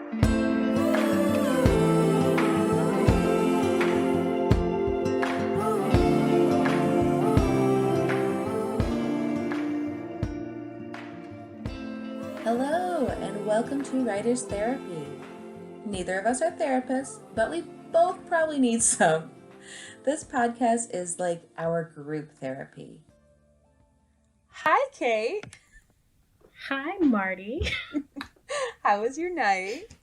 Hello, and welcome to Writer's Therapy. Neither of us are therapists, but we both probably need some. This podcast is like our group therapy. Hi, Kate. Hi, Marty. How was your night?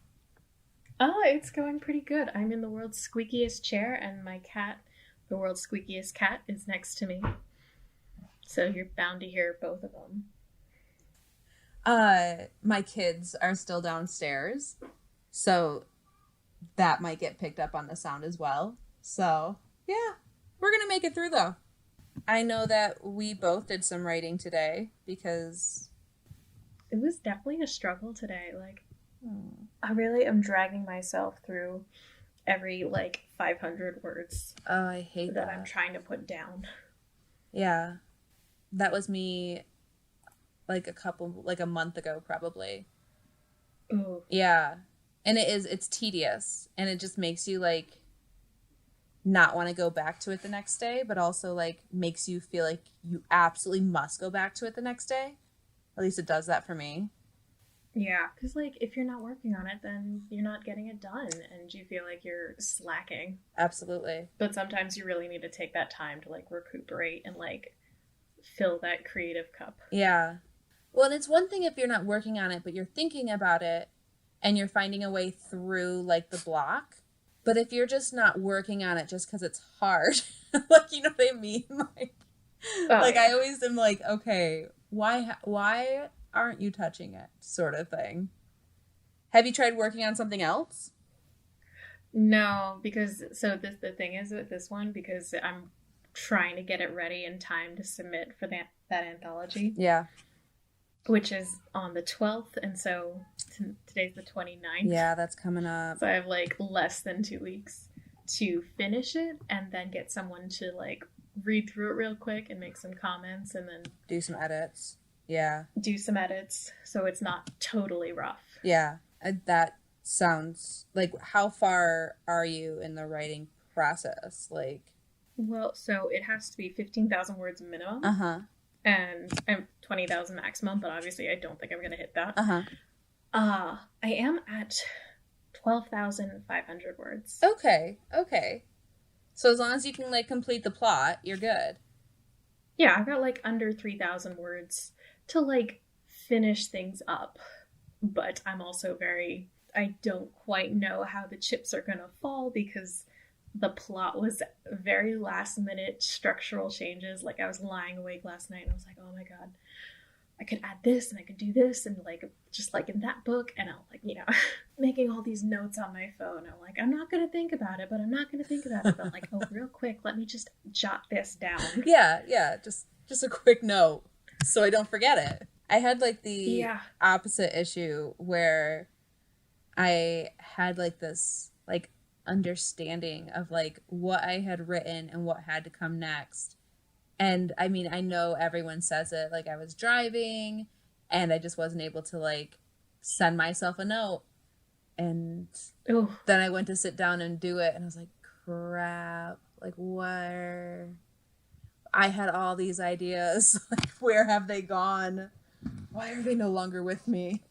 Oh, it's going pretty good. I'm in the world's squeakiest chair, and my cat, the world's squeakiest cat, is next to me. So you're bound to hear both of them. My kids are still downstairs, so that might get picked up on the sound as well. So, yeah, we're gonna make it through, though. I know that we both did some writing today because it was definitely a struggle today. I really am dragging myself through every 500 words. Oh, I hate that. I'm trying to put down. Yeah, that was me a month ago, probably. Ooh. Yeah, and it's tedious, and it just makes you not want to go back to it the next day, but also makes you feel like you absolutely must go back to it the next day. At least it does that for me. Yeah, because if you're not working on it, then you're not getting it done, and you feel like you're slacking. Absolutely. But sometimes you really need to take that time to recuperate and fill that creative cup. Yeah. Well, and it's one thing if you're not working on it, but you're thinking about it and you're finding a way through the block. But if you're just not working on it just because it's hard, you know what I mean? I always am okay, why aren't you touching it? Sort of thing. Have you tried working on something else? No, because the thing is with this one, because I'm trying to get it ready in time to submit for that anthology. Yeah. Which is on the 12th, and so today's the 29th. Yeah, that's coming up. So I have less than 2 weeks to finish it, and then get someone to read through it real quick and make some comments, and then do some edits. Yeah. Do some edits, so it's not totally rough. Yeah, that sounds how far are you in the writing process? Well, so it has to be 15,000 words minimum. Uh-huh. And I'm 20,000 maximum, but obviously I don't think I'm going to hit that. Uh-huh. I am at 12,500 words. Okay. So as long as you can I complete the plot, you're good. Yeah, I've got under 3,000 words to finish things up. But I'm also I don't quite know how the chips are going to fall, because the plot was very last minute structural changes. I was lying awake last night and I was like, oh my God, I could add this and I could do this. And just in that book. And I'm making all these notes on my phone. I'm I'm not going to think about it, but I'm not going to think about it. But oh, real quick, let me just jot this down. Yeah. Just a quick note so I don't forget it. I had the opposite issue where I had this understanding of what I had written and what had to come next. And I mean, I know everyone says it, I was driving and I just wasn't able to send myself a note. And then I went to sit down and do it, and I was like, crap, where I had all these ideas, where have they gone? Why are they no longer with me?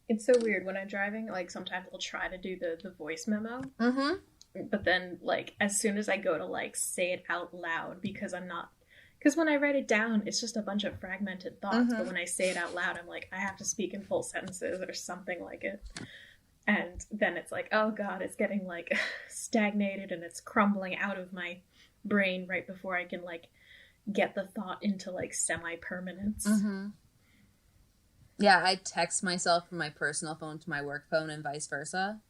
It's so weird when I'm driving. Sometimes I'll try to do the voice memo. Mm-hmm. But then, as soon as I go to, say it out loud, because when I write it down, it's just a bunch of fragmented thoughts. Mm-hmm. But when I say it out loud, I'm I have to speak in full sentences or something like it. And then it's oh God, it's getting, stagnated, and it's crumbling out of my brain right before I can, get the thought into, semi-permanence. Mm-hmm. Yeah, I text myself from my personal phone to my work phone and vice versa.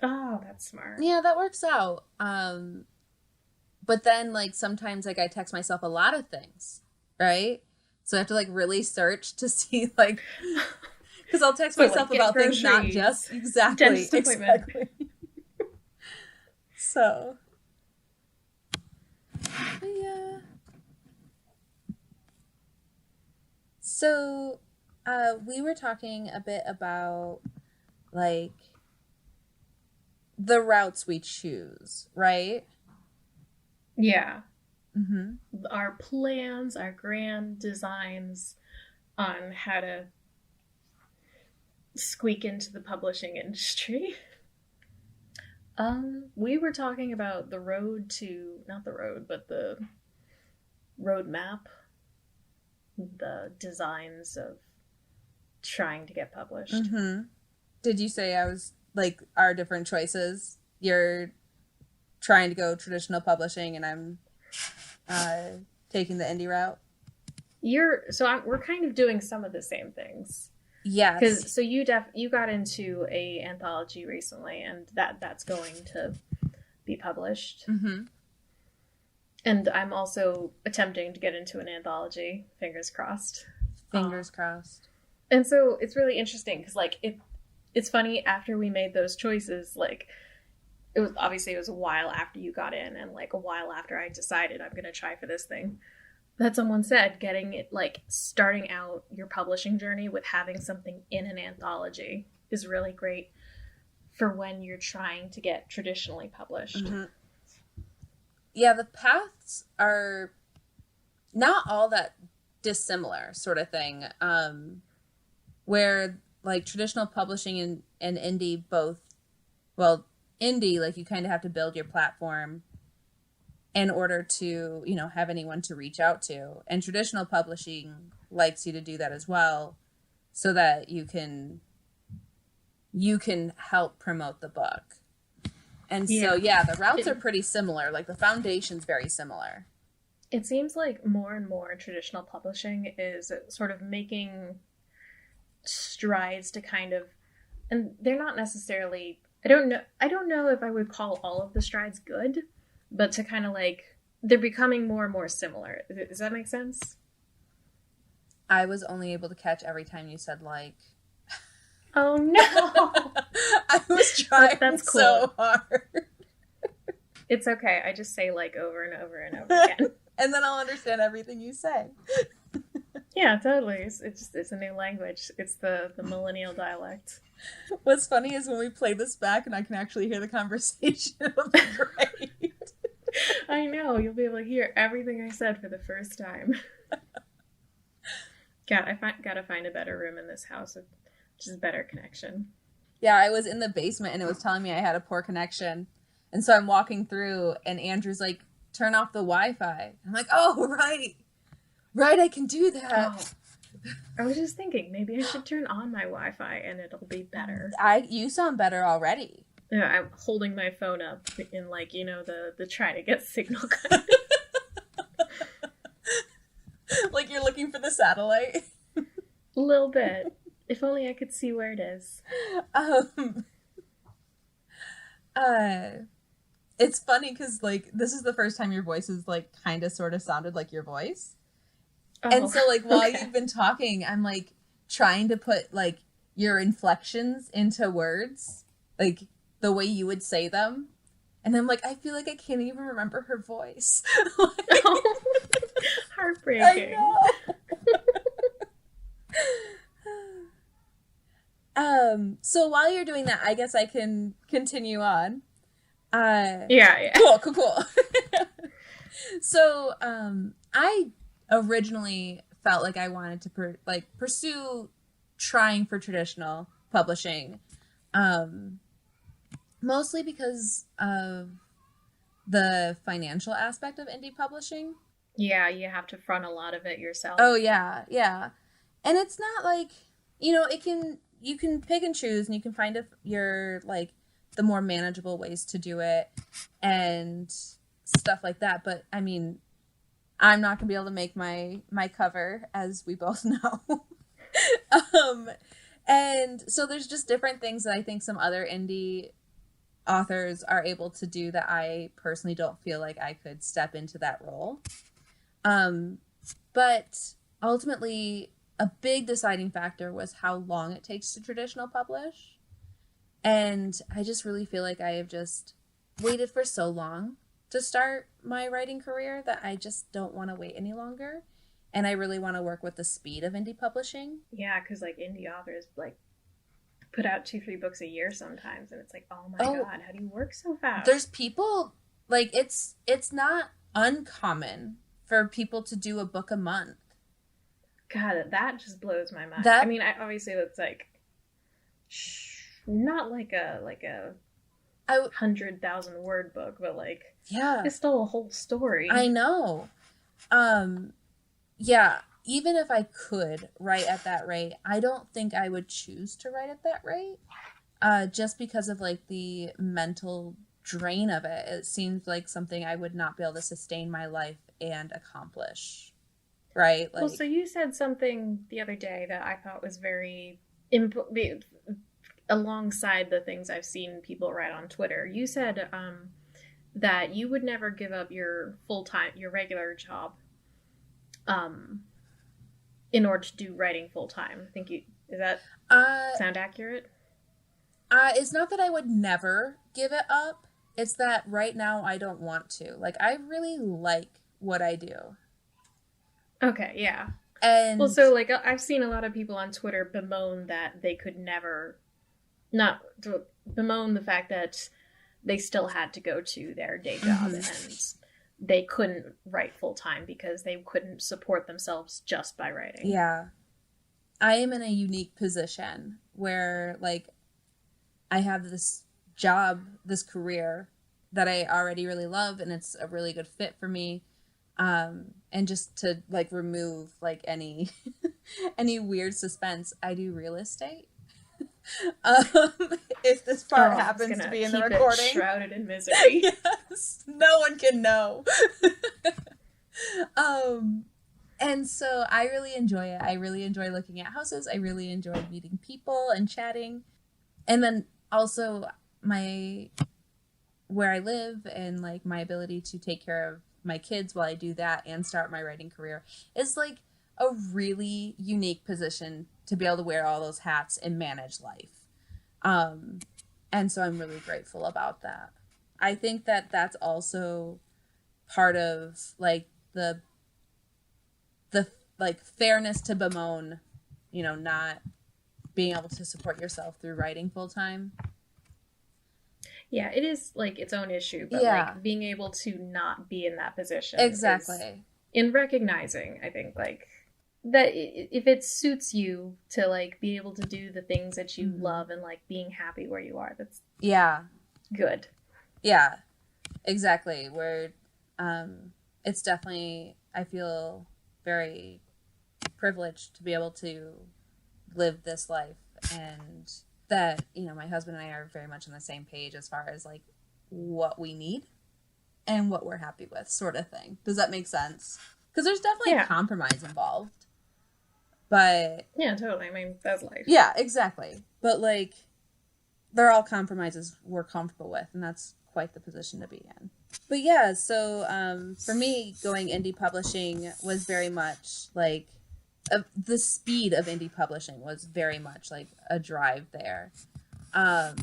Oh, that's smart. Yeah, that works out. But then, sometimes, I text myself a lot of things, right? So I have to, really search to see, because I'll text myself about things, not just... Exactly. So... Yeah. So, we were talking a bit about, the routes we choose, right? Yeah. Mm-hmm. Our plans, our grand designs on how to squeak into the publishing industry. We were talking about the road to, not the road, but the roadmap, the designs of trying to get published. Mm-hmm. Did you say I was like our different choices? You're trying to go traditional publishing, and I'm taking the indie route. We're kind of doing some of the same things. Yes. Because so you got into a anthology recently, and that's going to be published. Mm-hmm. And I'm also attempting to get into an anthology. Fingers crossed. Fingers crossed. And so it's really interesting because like it's funny, after we made those choices, like it was a while after you got in, and like a while after I decided I'm gonna try for this thing, that someone said getting it, like starting out your publishing journey with having something in an anthology is really great for when you're trying to get traditionally published. Mm-hmm. Yeah, the paths are not all that dissimilar, sort of thing. Where like traditional publishing and indie both, well, indie, like you kind of have to build your platform in order to, you know, have anyone to reach out to. And traditional publishing likes you to do that as well, so that you can help promote the book. And so, yeah, the routes are pretty similar. Like the foundation's very similar. It seems like more and more traditional publishing is sort of making strides to kind of, and they're not necessarily, I don't know if I would call all of the strides good, but to kind of like, they're becoming more and more similar. Does that make sense? I was only able to catch every time you said like. Oh no! I was trying that's cool. So hard. It's okay. I just say like over and over and over again. And then I'll understand everything you say. Yeah, totally. It's a new language. It's the millennial dialect. What's funny is when we play this back and I can actually hear the conversation, it'll be great. I know. You'll be able to hear everything I said for the first time. God, gotta find a better room in this house. Just better connection. Yeah, I was in the basement and it was telling me I had a poor connection. And so I'm walking through and Andrew's like, turn off the Wi-Fi. I'm like, oh, right. Right, I can do that. Oh. I was just thinking, maybe I should turn on my Wi-Fi and it'll be better. You sound better already. Yeah, I'm holding my phone up in like, you know, the try to get signal kind. Like you're looking for the satellite? A little bit. If only I could see where it is. It's funny because, like, this is the first time your voice is, like, kind of sort of sounded like your voice. Oh, and so, like, while you've been talking, I'm, like, trying to put, like, your inflections into words, like, the way you would say them. And I'm like, I feel like I can't even remember her voice. Like, oh, heartbreaking. I know. So while you're doing that, I guess I can continue on. Yeah. Cool. So, I originally felt like I wanted to pursue trying for traditional publishing, mostly because of the financial aspect of indie publishing. Yeah, you have to front a lot of it yourself. Oh yeah. And it's not like, you know, you can pick and choose and you can find your like the more manageable ways to do it and stuff like that. But I mean, I'm not gonna be able to make my cover, as we both know. And so there's just different things that I think some other indie authors are able to do that I personally don't feel like I could step into that role. But ultimately, a big deciding factor was how long it takes to traditional publish. And I just really feel like I have just waited for so long to start my writing career that I just don't want to wait any longer. And I really want to work with the speed of indie publishing. Yeah, because like indie authors like put out 2-3 books a year sometimes, and it's like, oh my god, how do you work so fast? There's people, like, it's not uncommon for people to do a book a month. God, that just blows my mind. I mean, obviously that's like not like a 100,000 word book, but like, yeah, it's still a whole story. I know. Yeah, even if I could write at that rate, I don't think I would choose to write at that rate. Just because of like the mental drain of it. It seems like something I would not be able to sustain my life and accomplish. Right? Like, well, so you said something the other day that I thought was very alongside the things I've seen people write on Twitter. You said that you would never give up your your regular job in order to do writing full-time. Does that sound accurate? It's not that I would never give it up. It's that right now I don't want to. Like, I really like what I do. Okay, yeah. And well, so like I've seen a lot of people on Twitter bemoan that they could never, not bemoan the fact that they still had to go to their day job and they couldn't write full time because they couldn't support themselves just by writing. Yeah. I am in a unique position where like I have this job, this career that I already really love, and it's a really good fit for me. And just to like remove like any any weird suspense, I do real estate. If this part happens to be in the recording, shrouded in misery. Yes, no one can know. And so I really enjoy it. I really enjoy looking at houses. I really enjoy meeting people and chatting. And then also where I live and like my ability to take care of my kids while I do that and start my writing career is like a really unique position to be able to wear all those hats and manage life. And so I'm really grateful about that. I think that that's also part of like the like fairness to bemoan, you know, not being able to support yourself through writing full time. Yeah, it is like its own issue, but like being able to not be in that position. Exactly. In recognizing, I think, like that if it suits you to like be able to do the things that you love and like being happy where you are, that's good. Yeah, exactly. Where it's definitely, I feel very privileged to be able to live this life, and that, you know, my husband and I are very much on the same page as far as like what we need and what we're happy with, sort of thing. Does that make sense? Because there's definitely compromise involved. But yeah, totally. I mean, that's life. Yeah, exactly. But like, they're all compromises we're comfortable with, and that's quite the position to be in. But yeah, so for me, going indie publishing was very much like the speed of indie publishing was very much like a drive there. I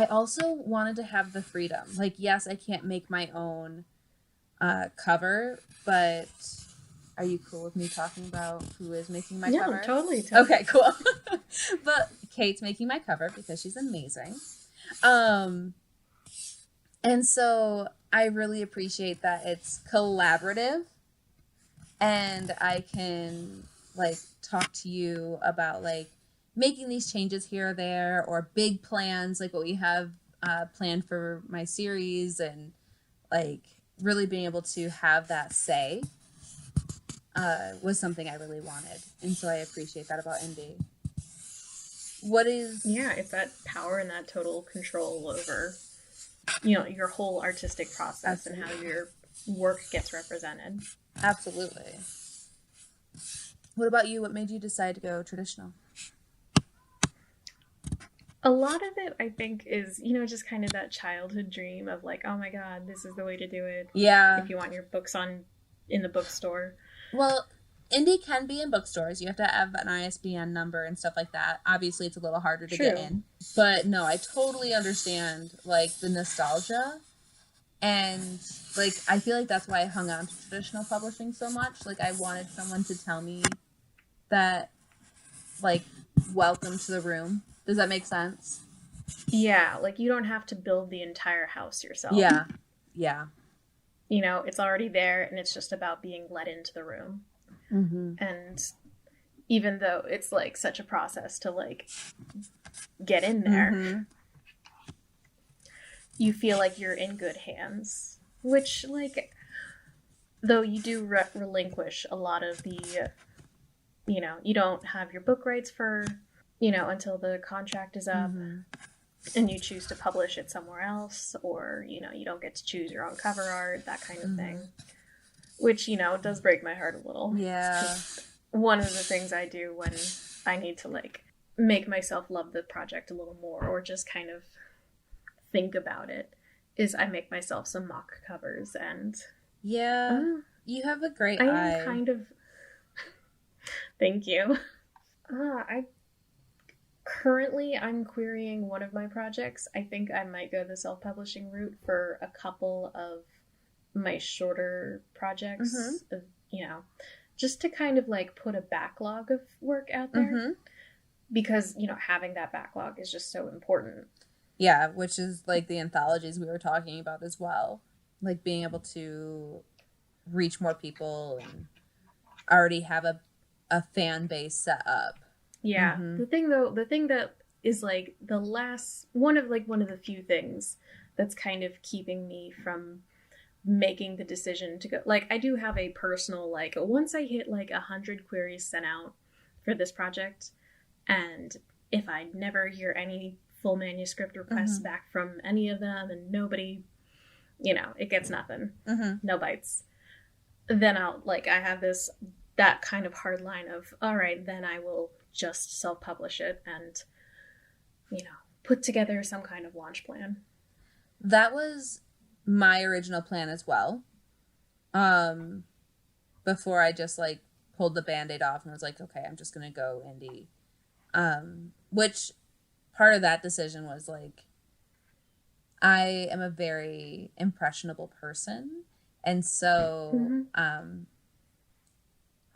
also wanted to have the freedom. Like, yes, I can't make my own cover, but are you cool with me talking about who is making my cover? No, totally. Okay, cool. But Kate's making my cover because she's amazing. And so I really appreciate that it's collaborative, and I can like talk to you about like making these changes here or there, or big plans like what we have planned for my series, and like really being able to have that say was something I really wanted. And so I appreciate that about indie. It's that power and that total control over, you know, your whole artistic process. Absolutely. And how your work gets represented. Absolutely. What about you? What made you decide to go traditional? A lot of it, I think, is, you know, just kind of that childhood dream of like, oh my god, this is the way to do it. Yeah. If you want your books in the bookstore. Well, indie can be in bookstores. You have to have an ISBN number and stuff like that. Obviously, it's a little harder to get in. But no, I totally understand like the nostalgia. And like, I feel like that's why I hung on to traditional publishing so much. Like, I wanted someone to tell me that, like, welcome to the room. Does that make sense? Yeah, like you don't have to build the entire house yourself. Yeah. Yeah. You know, it's already there and it's just about being let into the room. Mm-hmm. And even though it's like such a process to like get in there, mm-hmm. you feel like you're in good hands. Which, like, though you do relinquish a lot of the, you know, you don't have your book rights for, you know, until the contract is up. Mm-hmm. And you choose to publish it somewhere else, or, you know, you don't get to choose your own cover art, that kind of thing. Which, you know, does break my heart a little. Yeah. One of the things I do when I need to, like, make myself love the project a little more, or just kind of think about it, is I make myself some mock covers. And yeah, you have a great eye. I am kind of... Thank you. Currently, I'm querying one of my projects. I think I might go the self-publishing route for a couple of my shorter projects, mm-hmm. You know, just to kind of like put a backlog of work out there. Mm-hmm. Because, you know, having that backlog is just so important. Yeah, which is like the anthologies we were talking about as well. Like being able to reach more people and already have a fan base set up. Yeah. Mm-hmm. The thing that is like the last one of the few things that's kind of keeping me from making the decision to go, like, I do have a personal, like, once I hit like 100 queries sent out for this project, and if I never hear any full manuscript requests mm-hmm. back from any of them, and nobody, you know, it gets nothing, mm-hmm. no bites, then I have that kind of hard line of, all right, then I will just self-publish it and, you know, put together some kind of launch plan. That was my original plan as well. Before I just like pulled the Band-Aid off and was like, okay, I'm just gonna go indie. Which part of that decision was like, I am a very impressionable person, and so mm-hmm.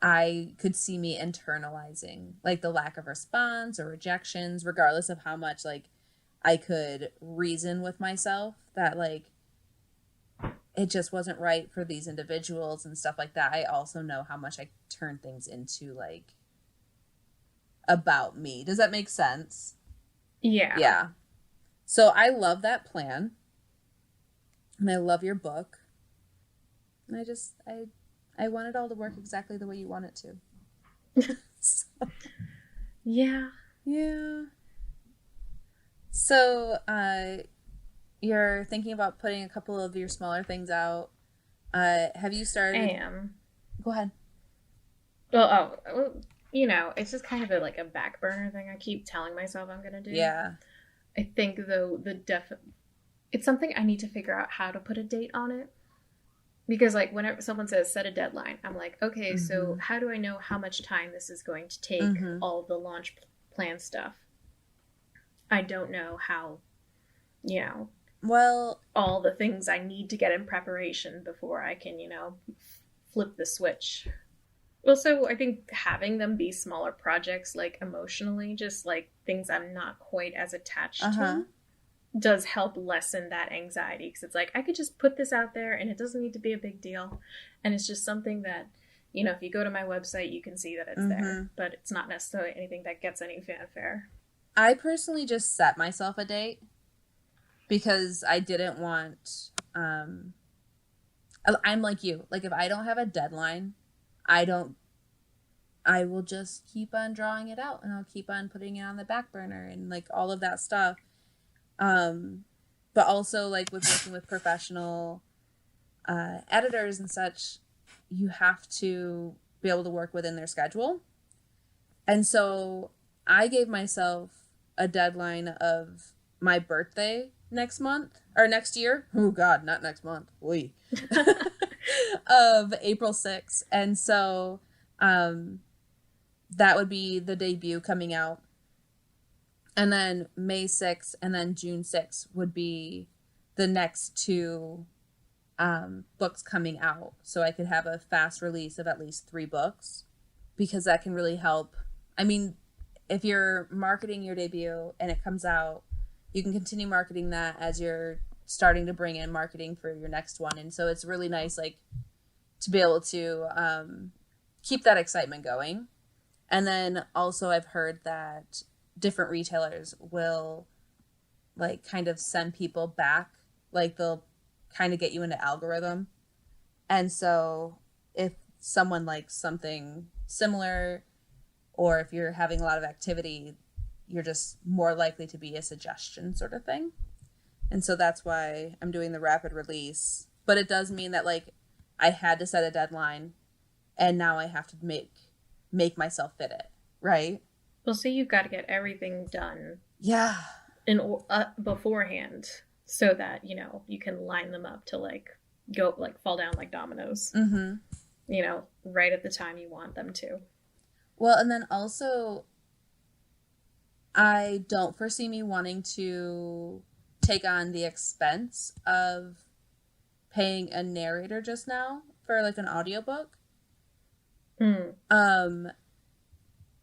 I could see me internalizing like the lack of response or rejections, regardless of how much like I could reason with myself that like it just wasn't right for these individuals and stuff like that. I also know how much I turn things into like about me. Does that make sense? Yeah. Yeah. So I love that plan. And I love your book. And I want it all to work exactly the way you want it to. So. Yeah. Yeah. So, you're thinking about putting a couple of your smaller things out. Have you started? I am. Go ahead. Well, you know, it's just kind of like a back burner thing I keep telling myself I'm going to do. Yeah. I think, though, it's something I need to figure out how to put a date on it. Because, like, whenever someone says set a deadline, I'm like, okay, mm-hmm. so how do I know how much time this is going to take, mm-hmm. all the launch plan stuff? I don't know how, you know, well, all the things I need to get in preparation before I can, you know, flip the switch. Also, I think having them be smaller projects, like, emotionally, just, like, things I'm not quite as attached uh-huh. to, does help lessen that anxiety, because it's like, I could just put this out there and it doesn't need to be a big deal, and it's just something that, you know, if you go to my website you can see that it's mm-hmm. there, but it's not necessarily anything that gets any fanfare. I personally just set myself a date because I didn't want I'm like you, like if I don't have a deadline, I will just keep on drawing it out and I'll keep on putting it on the back burner and like all of that stuff. But also like with working with professional editors and such, you have to be able to work within their schedule. And so I gave myself a deadline of my birthday next month or next year. Oh God, not next month. Oy. Of April 6th. And so that would be the debut coming out. And then May 6th and then June 6th would be the next two books coming out. So I could have a fast release of at least 3 books, because that can really help. I mean, if you're marketing your debut and it comes out, you can continue marketing that as you're starting to bring in marketing for your next one. And so it's really nice, like, to be able to keep that excitement going. And then also I've heard that different retailers will like kind of send people back, like they'll kind of get you into algorithm. And so if someone likes something similar, or if you're having a lot of activity, you're just more likely to be a suggestion sort of thing. And so that's why I'm doing the rapid release. But it does mean that like I had to set a deadline, and now I have to make myself fit it, right? Well, so you've got to get everything done. Yeah. Beforehand, so that, you know, you can line them up to like go like fall down like dominoes. Mm-hmm. You know, right at the time you want them to. Well, and then also, I don't foresee me wanting to take on the expense of paying a narrator just now for like an audiobook.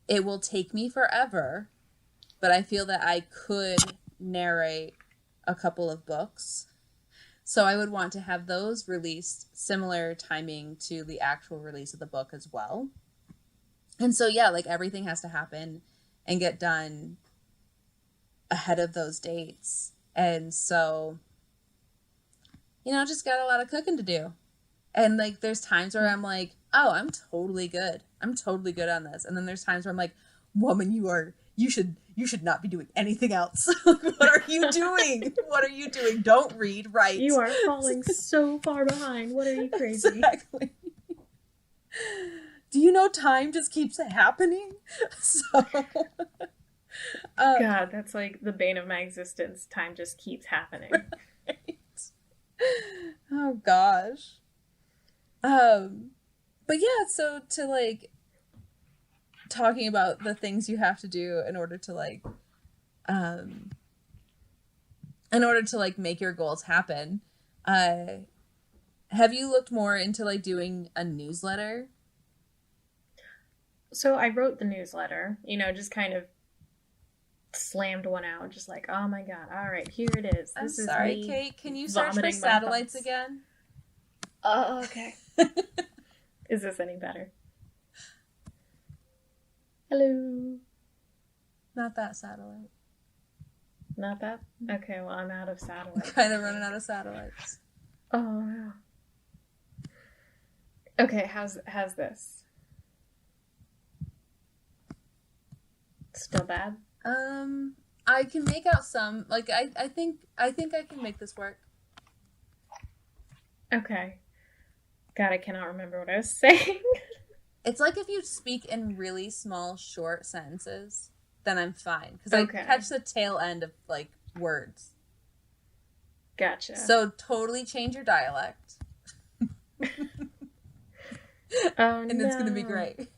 It will take me forever, but I feel that I could narrate a couple of books. So I would want to have those released similar timing to the actual release of the book as well. And so, yeah, like everything has to happen and get done ahead of those dates. And so, you know, just got a lot of cooking to do. And like, there's times where I'm like, oh, I'm totally good. I'm totally good on this. And then there's times where I'm like, woman, you should not be doing anything else. What are you doing? What are you doing? Don't read, write. You are falling so far behind. What are you, crazy? Exactly. Do you know time just keeps happening? So, God, that's like the bane of my existence. Time just keeps happening. Right? Oh gosh. But yeah, so to like talking about the things you have to do in order to like make your goals happen, have you looked more into like doing a newsletter? So I wrote the newsletter, you know, just kind of slammed one out, just like, oh my God, all right, here it is. I'm sorry, Kate, can you search for satellites again? Oh, okay. Is this any better? Hello. Not that satellite. Not that? Okay, well, I'm out of satellites. I'm kind of running out of satellites. Oh, yeah. Okay, how's this? Still bad? I can make out some. Like, I think I can make this work. Okay. God, I cannot remember what I was saying. It's like if you speak in really small, short sentences, then I'm fine. Because I catch the tail end of, like, words. Gotcha. So totally change your dialect. Oh, and it's going to be great.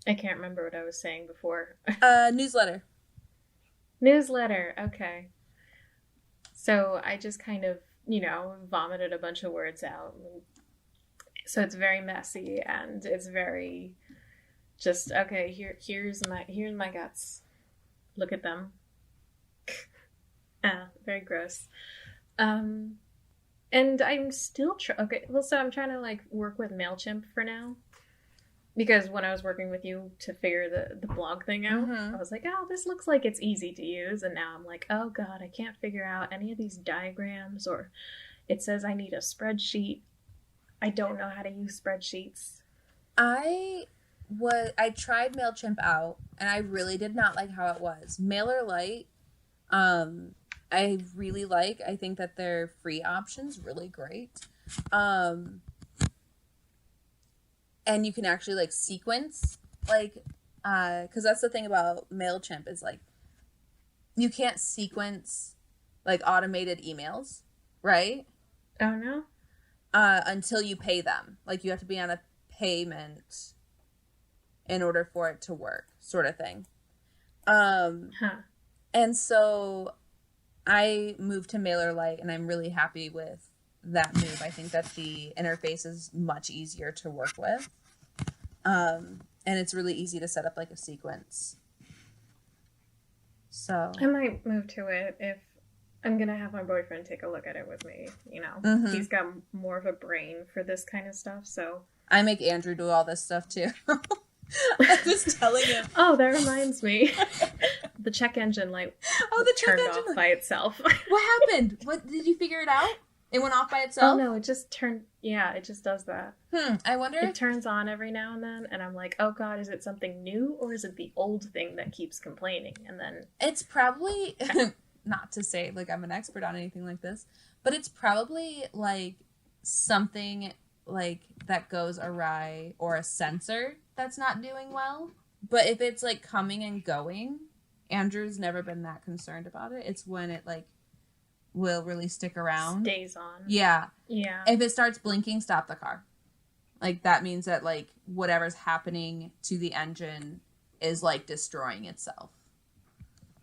I can't remember what I was saying before. Newsletter. Newsletter, okay. So I just kind of, you know, vomited a bunch of words out. So it's very messy and it's very just, okay, here's my guts. Look at them. Very gross. And I'm still so I'm trying to like work with MailChimp for now. Because when I was working with you to figure the blog thing out, I was like, oh, this looks like it's easy to use. And now I'm like, oh, God, I can't figure out any of these diagrams, or it says I need a spreadsheet. I don't know how to use spreadsheets. I tried MailChimp out, and I really did not like how it was. MailerLite, I really like. I think that their free option's really great. And you can actually like sequence, like, because that's the thing about MailChimp is like, you can't sequence like automated emails, right? Oh no. Until you pay them. Like you have to be on a payment in order for it to work, sort of thing. And so I moved to MailerLite, and I'm really happy with that move. I think that the interface is much easier to work with. And it's really easy to set up like a sequence. So I might move to it if I'm gonna have my boyfriend take a look at it with me. He's got more of a brain for this kind of stuff, so I make Andrew do all this stuff too. I'm just telling him. Oh, that reminds me. The check engine light turned off by itself. What happened? What did you figure it out? It went off by itself? Oh no, it just turned. Yeah, it just does that. I wonder. It turns on every now and then, and I'm like, oh god, is it something new or is it the old thing that keeps complaining? And then it's probably not to say like I'm an expert on anything like this, but it's probably like something like that goes awry or a sensor that's not doing well. But if it's like coming and going, Andrew's never been that concerned about it. It's when it like will really stick around. Stays on. Yeah. Yeah. If it starts blinking, stop the car. Like that means that like whatever's happening to the engine is like destroying itself.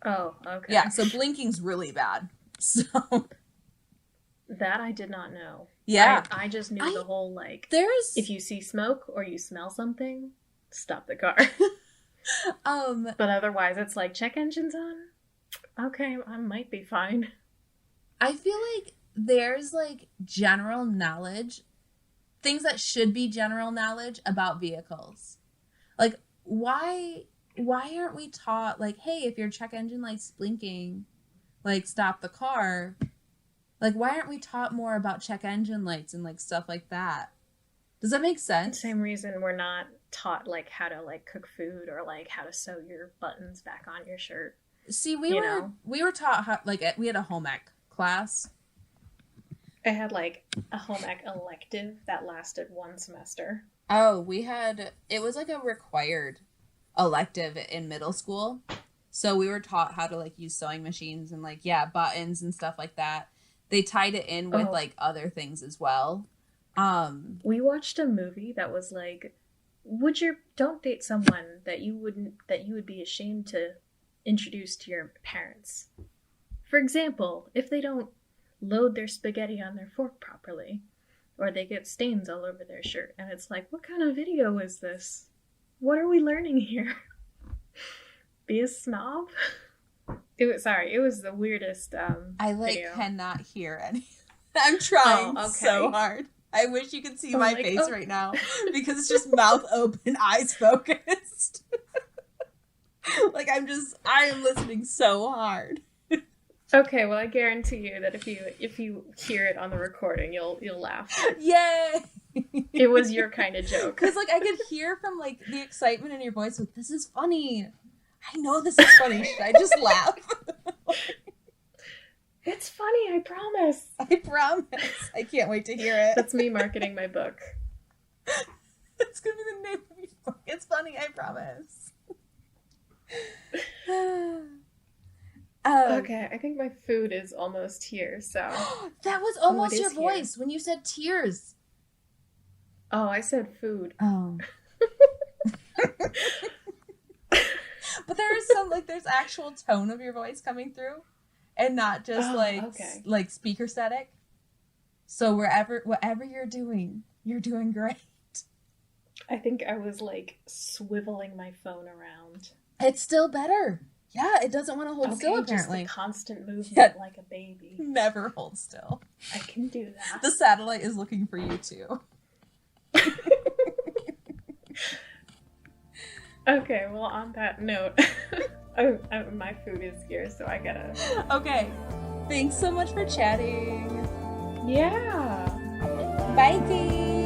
Oh, okay. Yeah, so blinking's really bad. So that I did not know. Yeah. I just knew the whole like if you see smoke or you smell something, stop the car. But otherwise it's like check engines on. Okay, I might be fine. I feel like there's like general knowledge, things that should be general knowledge about vehicles. Like why aren't we taught like, hey, if your check engine light's blinking, like stop the car? Like why aren't we taught more about check engine lights and like stuff like that? Does that make sense? Same reason we're not taught like how to like cook food or like how to sew your buttons back on your shirt. See, we were taught how like we had a home ec class. I had like a home ec elective that lasted one semester. Oh, it was like a required elective in middle school. So we were taught how to like use sewing machines and like, buttons and stuff like that. They tied it in with like other things as well. We watched a movie that was like, don't date someone that you would be ashamed to introduce to your parents. For example, if they don't load their spaghetti on their fork properly, or they get stains all over their shirt, and it's like, what kind of video is this? What are we learning here? Be a snob? It was the weirdest I video. Cannot hear any. I'm trying so hard. I wish you could see my face right now because it's just mouth open, eyes focused. Like I am listening so hard. Okay, well I guarantee you that if you hear it on the recording, you'll laugh. Yay! It was your kind of joke. Because like I could hear from like the excitement in your voice, like this is funny. I know this is funny. Should I just laugh? It's funny, I promise. I promise. I can't wait to hear it. That's me marketing my book. That's gonna be the name of your book. It's funny, I promise. Okay, I think my food is almost here, so... That was almost your voice when you said tears. Oh, I said food. Oh. But there is there's actual tone of your voice coming through. And not just like speaker static. So whatever you're doing great. I think I was like swiveling my phone around. It's still better. Yeah, it doesn't want to hold still apparently. Just constant movement like a baby. Never hold still. I can do that. The satellite is looking for you too. Okay, well on that note, my food is here, so I gotta... Okay. Thanks so much for chatting. Yeah. Bye, Kate.